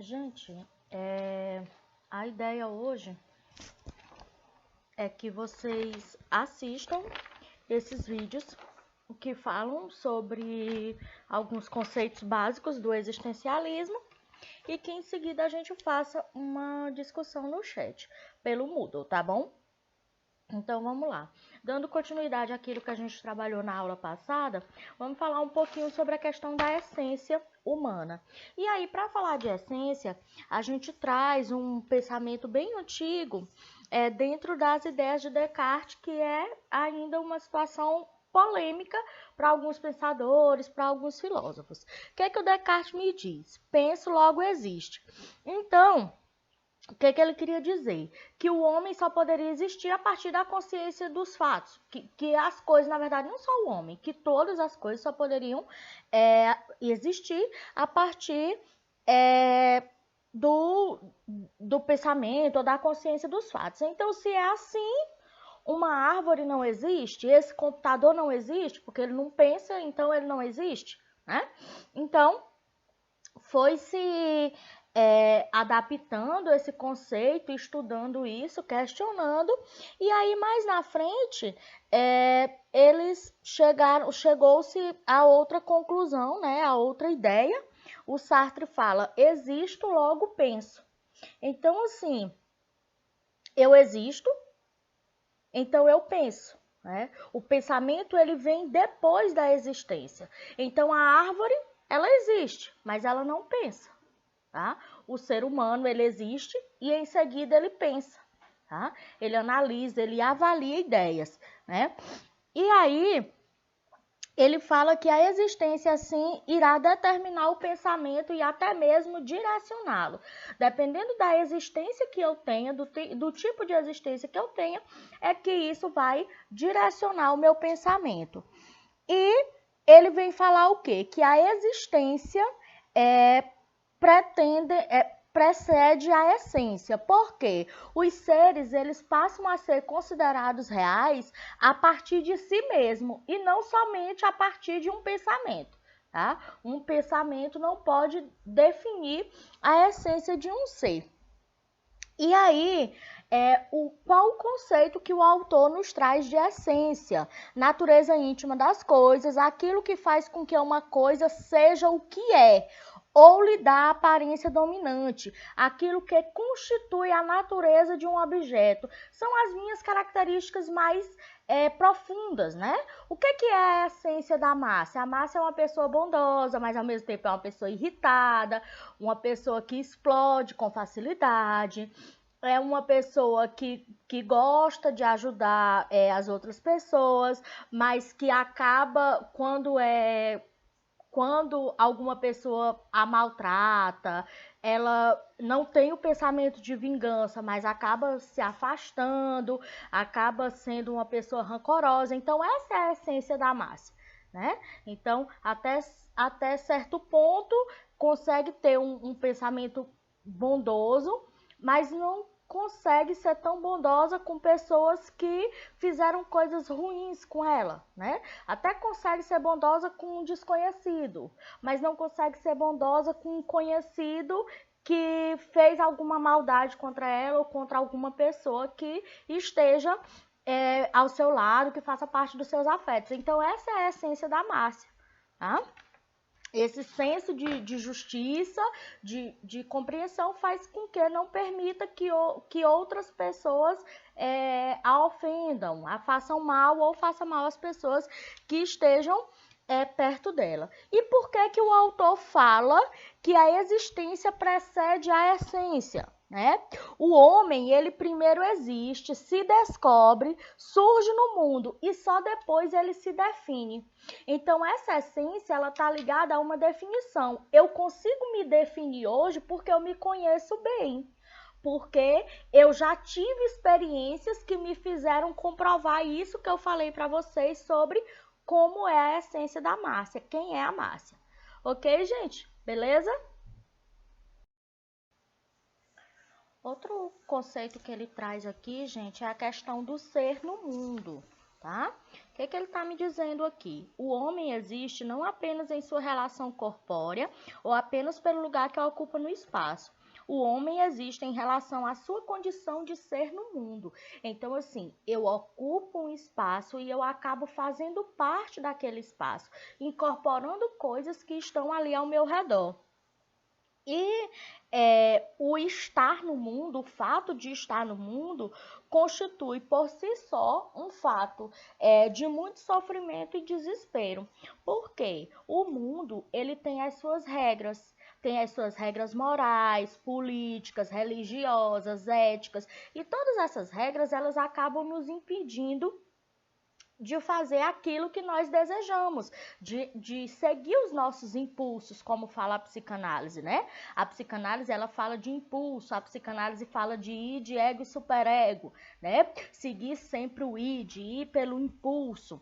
Gente, a ideia hoje é que vocês assistam esses vídeos que falam sobre alguns conceitos básicos do existencialismo e que em seguida a gente faça uma discussão no chat pelo Moodle, tá bom? Então vamos lá. Dando continuidade àquilo que a gente trabalhou na aula passada, vamos falar um pouquinho sobre a questão da essência humana. E aí, para falar de essência, a gente traz um pensamento bem antigo dentro das ideias de Descartes, que é ainda uma situação polêmica para alguns pensadores, para alguns filósofos. O que é que o Descartes me diz? Penso, logo existe. Então, o que ele queria dizer? Que o homem só poderia existir a partir da consciência dos fatos. Que as coisas, na verdade, não só o homem, que todas as coisas só poderiam existir a partir do pensamento ou da consciência dos fatos. Então, se é assim, uma árvore não existe, esse computador não existe, porque ele não pensa, então ele não existe, né? Então, foi-se adaptando esse conceito, estudando isso, questionando, e aí mais na frente chegou-se a outra conclusão, né, a outra ideia. O Sartre fala: existo, logo penso. Então, assim, eu existo, então eu penso. Né? O pensamento ele vem depois da existência. Então a árvore ela existe, mas ela não pensa. Tá? O ser humano ele existe e em seguida ele pensa, tá? Ele analisa, ele avalia ideias, né? E aí ele fala que a existência assim irá determinar o pensamento e até mesmo direcioná-lo. Dependendo da existência que eu tenha, do tipo de existência que eu tenha, é que isso vai direcionar o meu pensamento. E ele vem falar o quê? Que a existência precede a essência. Por quê? Os seres eles passam a ser considerados reais a partir de si mesmo e não somente a partir de um pensamento. Tá? Um pensamento não pode definir a essência de um ser. E aí, qual o conceito que o autor nos traz de essência? Natureza íntima das coisas, aquilo que faz com que uma coisa seja o que é, ou lhe dá a aparência dominante, aquilo que constitui a natureza de um objeto. São as minhas características mais profundas, né? O que é a essência da Márcia? A Márcia é uma pessoa bondosa, mas ao mesmo tempo é uma pessoa irritada, uma pessoa que explode com facilidade, é uma pessoa que gosta de ajudar as outras pessoas, mas que acaba quando alguma pessoa a maltrata, ela não tem o pensamento de vingança, mas acaba se afastando, acaba sendo uma pessoa rancorosa. Então, essa é a essência da Márcia, né? Então, até certo ponto, consegue ter um pensamento bondoso, mas não consegue ser tão bondosa com pessoas que fizeram coisas ruins com ela, né? Até consegue ser bondosa com um desconhecido, mas não consegue ser bondosa com um conhecido que fez alguma maldade contra ela ou contra alguma pessoa que esteja ao seu lado, que faça parte dos seus afetos. Então, essa é a essência da Márcia, tá? Esse senso de justiça, de compreensão faz com que não permita que outras pessoas a ofendam, a façam mal ou façam mal às pessoas que estejam perto dela. E por que o autor fala que a existência precede a essência? Né? O homem, ele primeiro existe, se descobre, surge no mundo e só depois ele se define. Então, essa essência, ela está ligada a uma definição. Eu consigo me definir hoje porque eu me conheço bem. Porque eu já tive experiências que me fizeram comprovar isso que eu falei para vocês sobre como é a essência da Márcia, quem é a Márcia. Ok, gente? Beleza? Outro conceito que ele traz aqui, gente, é a questão do ser no mundo, tá? que ele está me dizendo aqui? O homem existe não apenas em sua relação corpórea ou apenas pelo lugar que ocupa no espaço. O homem existe em relação à sua condição de ser no mundo. Então, assim, eu ocupo um espaço e eu acabo fazendo parte daquele espaço, incorporando coisas que estão ali ao meu redor. E o estar no mundo, o fato de estar no mundo, constitui por si só um fato de muito sofrimento e desespero. Por quê? O mundo, ele tem as suas regras morais, políticas, religiosas, éticas, e todas essas regras, elas acabam nos impedindo de fazer aquilo que nós desejamos, de seguir os nossos impulsos, como fala a psicanálise, né? A psicanálise, ela fala de impulso, a psicanálise fala de id, ego e superego, né? Seguir sempre o id, ir pelo impulso.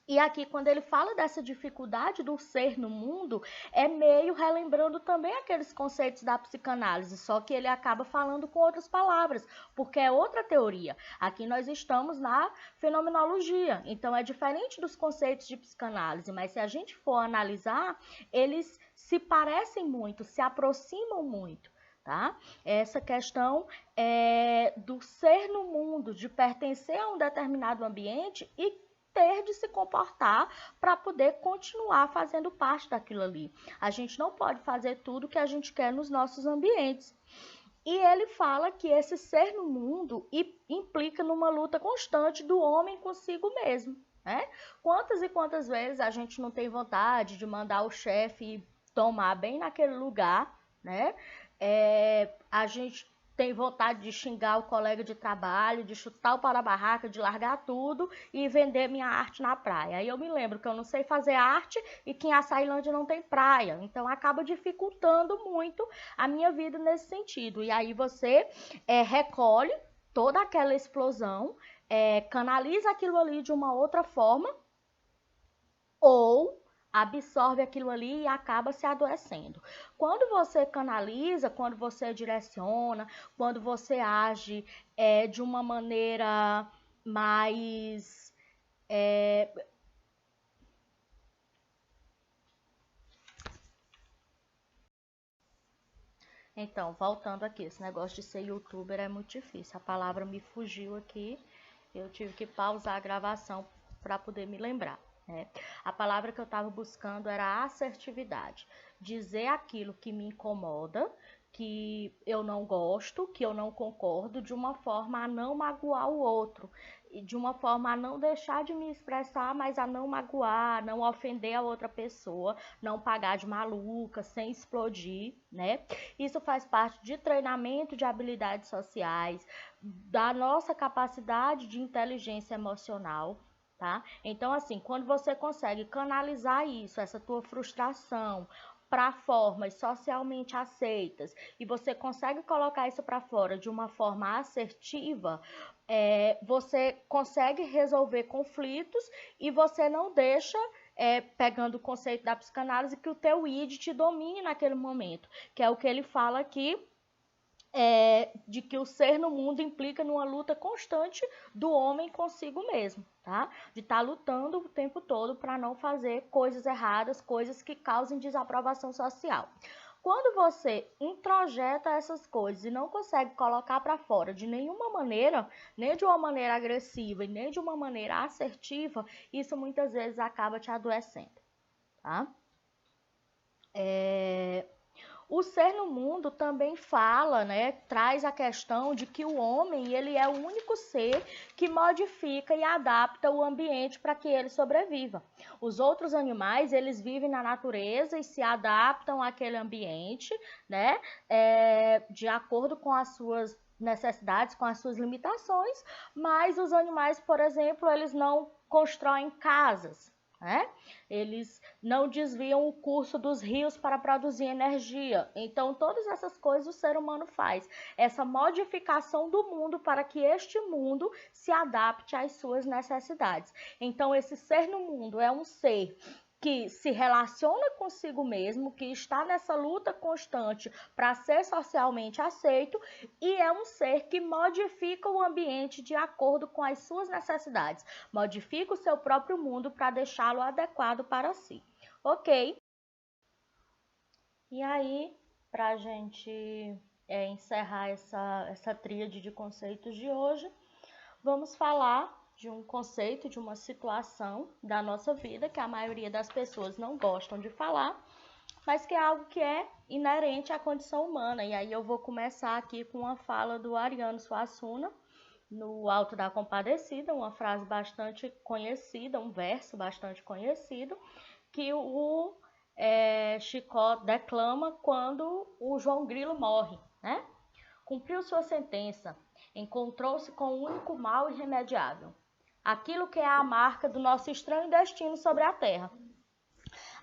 E aqui, quando ele fala dessa dificuldade do ser no mundo, é meio relembrando também aqueles conceitos da psicanálise, só que ele acaba falando com outras palavras, porque é outra teoria. Aqui nós estamos na fenomenologia, então é diferente dos conceitos de psicanálise, mas se a gente for analisar, eles se parecem muito, se aproximam muito. Tá? Essa questão do ser no mundo, de pertencer a um determinado ambiente e ter de se comportar para poder continuar fazendo parte daquilo ali. A gente não pode fazer tudo que a gente quer nos nossos ambientes. E ele fala que esse ser no mundo implica numa luta constante do homem consigo mesmo, né? Quantas e quantas vezes a gente não tem vontade de mandar o chefe tomar bem naquele lugar, né? A gente tem vontade de xingar o colega de trabalho, de chutar o para-barraca, de largar tudo e vender minha arte na praia. Aí eu me lembro que eu não sei fazer arte e que em Açailândia não tem praia. Então acaba dificultando muito a minha vida nesse sentido. E aí você recolhe toda aquela explosão, canaliza aquilo ali de uma outra forma ou absorve aquilo ali e acaba se adoecendo. Quando você canaliza, quando você direciona, quando você age de uma maneira mais Então, voltando aqui, esse negócio de ser youtuber é muito difícil. A palavra me fugiu aqui, eu tive que pausar a gravação para poder me lembrar. Né? A palavra que eu estava buscando era assertividade. Dizer aquilo que me incomoda, que eu não gosto, que eu não concordo, de uma forma a não magoar o outro. E de uma forma a não deixar de me expressar, mas a não magoar, não ofender a outra pessoa, não pagar de maluca, sem explodir, né? Isso faz parte de treinamento de habilidades sociais, da nossa capacidade de inteligência emocional, tá? Então, assim, quando você consegue canalizar isso, essa tua frustração, para formas socialmente aceitas e você consegue colocar isso para fora de uma forma assertiva, você consegue resolver conflitos e você não deixa, pegando o conceito da psicanálise, que o teu id te domine naquele momento, que é o que ele fala aqui, de que o ser no mundo implica numa luta constante do homem consigo mesmo, tá? De estar lutando o tempo todo para não fazer coisas erradas, coisas que causem desaprovação social. Quando você introjeta essas coisas e não consegue colocar para fora de nenhuma maneira, nem de uma maneira agressiva e nem de uma maneira assertiva, isso muitas vezes acaba te adoecendo, tá? O ser no mundo também fala, né, traz a questão de que o homem, ele é o único ser que modifica e adapta o ambiente para que ele sobreviva. Os outros animais, eles vivem na natureza e se adaptam àquele ambiente, né, de acordo com as suas necessidades, com as suas limitações, mas os animais, por exemplo, eles não constroem casas, né? Eles não desviam o curso dos rios para produzir energia. Então, todas essas coisas o ser humano faz. Essa modificação do mundo para que este mundo se adapte às suas necessidades. Então, esse ser no mundo é um ser que se relaciona consigo mesmo, que está nessa luta constante para ser socialmente aceito e é um ser que modifica o ambiente de acordo com as suas necessidades, modifica o seu próprio mundo para deixá-lo adequado para si. Ok? E aí, para a gente encerrar essa tríade de conceitos de hoje, vamos falar de um conceito, de uma situação da nossa vida que a maioria das pessoas não gostam de falar, mas que é algo que é inerente à condição humana. E aí eu vou começar aqui com uma fala do Ariano Suassuna, no Alto da Compadecida, uma frase bastante conhecida, um verso bastante conhecido, que o Chicó declama quando o João Grilo morre, né? Cumpriu sua sentença, encontrou-se com o único mal irremediável, aquilo que é a marca do nosso estranho destino sobre a terra.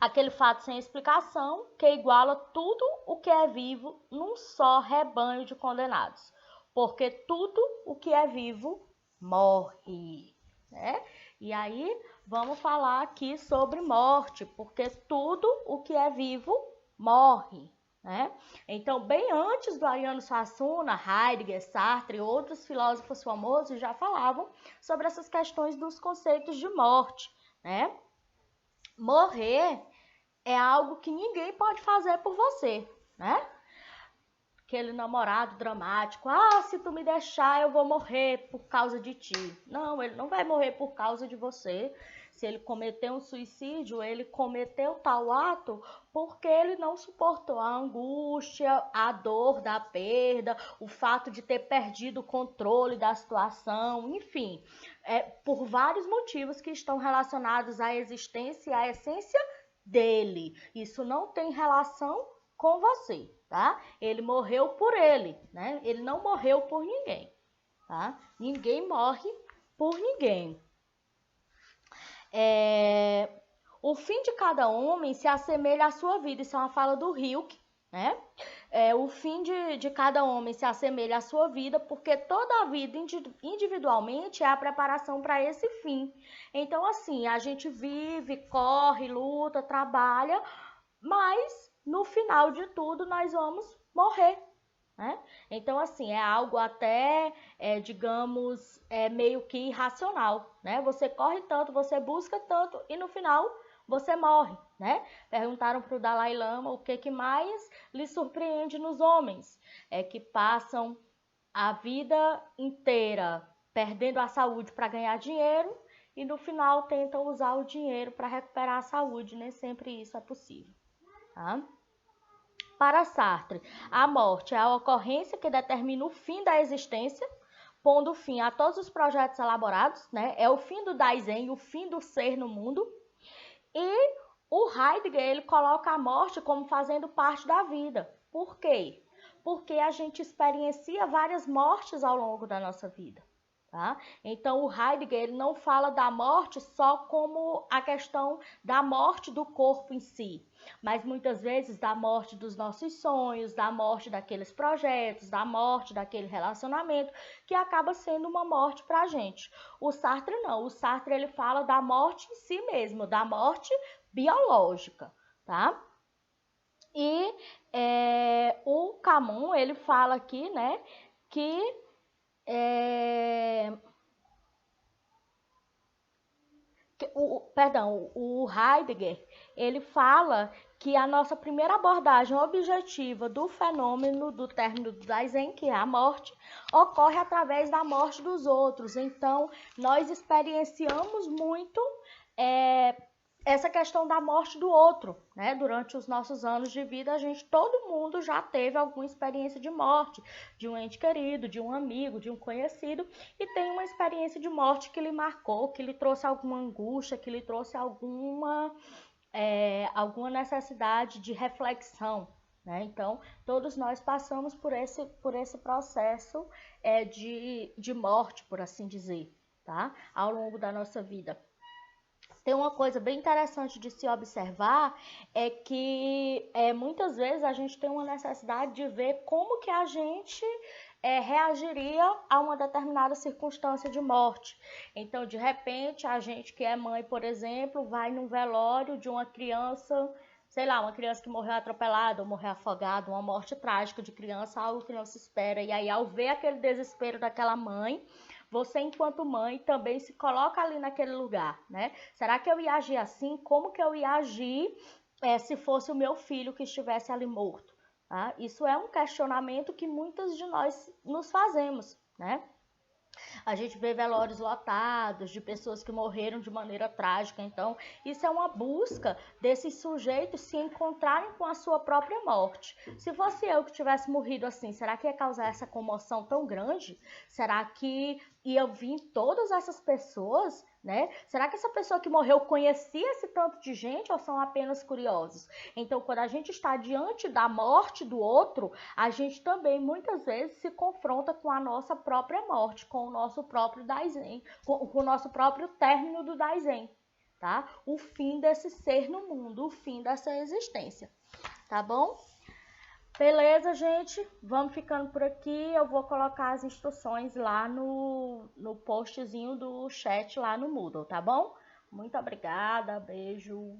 Aquele fato sem explicação que iguala tudo o que é vivo num só rebanho de condenados. Porque tudo o que é vivo morre, né? E aí vamos falar aqui sobre morte, porque tudo o que é vivo morre, né? Então, bem antes do Ariano Suassuna, Heidegger, Sartre e outros filósofos famosos já falavam sobre essas questões dos conceitos de morte, né? Morrer é algo que ninguém pode fazer por você, né? Aquele namorado dramático, se tu me deixar eu vou morrer por causa de ti. Não, ele não vai morrer por causa de você. Se ele cometeu um suicídio, ele cometeu tal ato porque ele não suportou a angústia, a dor da perda, o fato de ter perdido o controle da situação, enfim, por vários motivos que estão relacionados à existência e à essência dele. Isso não tem relação com você, tá? Ele morreu por ele, né? Ele não morreu por ninguém, tá? Ninguém morre por ninguém. O fim de cada homem se assemelha à sua vida. Isso é uma fala do Hilke, né? O fim de cada homem se assemelha à sua vida, porque toda a vida individualmente é a preparação para esse fim. Então, assim, a gente vive, corre, luta, trabalha, mas no final de tudo nós vamos morrer, né? Então, assim, é algo até, digamos, meio que irracional, né? Você corre tanto, você busca tanto e no final você morre, né? Perguntaram para o Dalai Lama o que mais lhe surpreende nos homens. É que passam a vida inteira perdendo a saúde para ganhar dinheiro e no final tentam usar o dinheiro para recuperar a saúde. Nem sempre isso é possível, tá? Para Sartre, a morte é a ocorrência que determina o fim da existência, pondo fim a todos os projetos elaborados, né? É o fim do Dasein, o fim do ser no mundo. E o Heidegger, ele coloca a morte como fazendo parte da vida. Por quê? Porque a gente experiencia várias mortes ao longo da nossa vida. Tá? Então, o Heidegger ele não fala da morte só como a questão da morte do corpo em si, mas muitas vezes da morte dos nossos sonhos, da morte daqueles projetos, da morte daquele relacionamento, que acaba sendo uma morte para a gente. O Sartre não, o Sartre ele fala da morte em si mesmo, da morte biológica, tá? E o Camus ele fala aqui, né, que o Heidegger, ele fala que a nossa primeira abordagem objetiva do fenômeno do término do Dasein, que é a morte, ocorre através da morte dos outros. Então, nós experienciamos muito essa questão da morte do outro, né? Durante os nossos anos de vida, todo mundo já teve alguma experiência de morte, de um ente querido, de um amigo, de um conhecido, e tem uma experiência de morte que lhe marcou, que lhe trouxe alguma angústia, que lhe trouxe alguma necessidade de reflexão, né? Então, todos nós passamos por esse processo de morte, por assim dizer, tá? Ao longo da nossa vida. Tem uma coisa bem interessante de se observar, é que muitas vezes a gente tem uma necessidade de ver como que a gente reagiria a uma determinada circunstância de morte. Então, de repente, a gente que é mãe, por exemplo, vai num velório de uma criança, sei lá, uma criança que morreu atropelada ou morreu afogada, uma morte trágica de criança, algo que não se espera. E aí, ao ver aquele desespero daquela mãe, você, enquanto mãe, também se coloca ali naquele lugar, né? Será que eu ia agir assim? Como que eu ia agir se fosse o meu filho que estivesse ali morto? Tá? Isso é um questionamento que muitas de nós nos fazemos, né? A gente vê velórios lotados de pessoas que morreram de maneira trágica. Então, isso é uma busca desses sujeitos se encontrarem com a sua própria morte. Se fosse eu que tivesse morrido assim, será que ia causar essa comoção tão grande? Será que ia vir todas essas pessoas, né? Será que essa pessoa que morreu conhecia esse tanto de gente ou são apenas curiosos? Então, quando a gente está diante da morte do outro, a gente também muitas vezes se confronta com a nossa própria morte, com o nosso próprio Daizen, com o nosso próprio término do Daizen, tá? O fim desse ser no mundo, o fim dessa existência, tá bom? Beleza, gente? Vamos ficando por aqui. Eu vou colocar as instruções lá no postzinho do chat lá no Moodle, tá bom? Muito obrigada, beijo.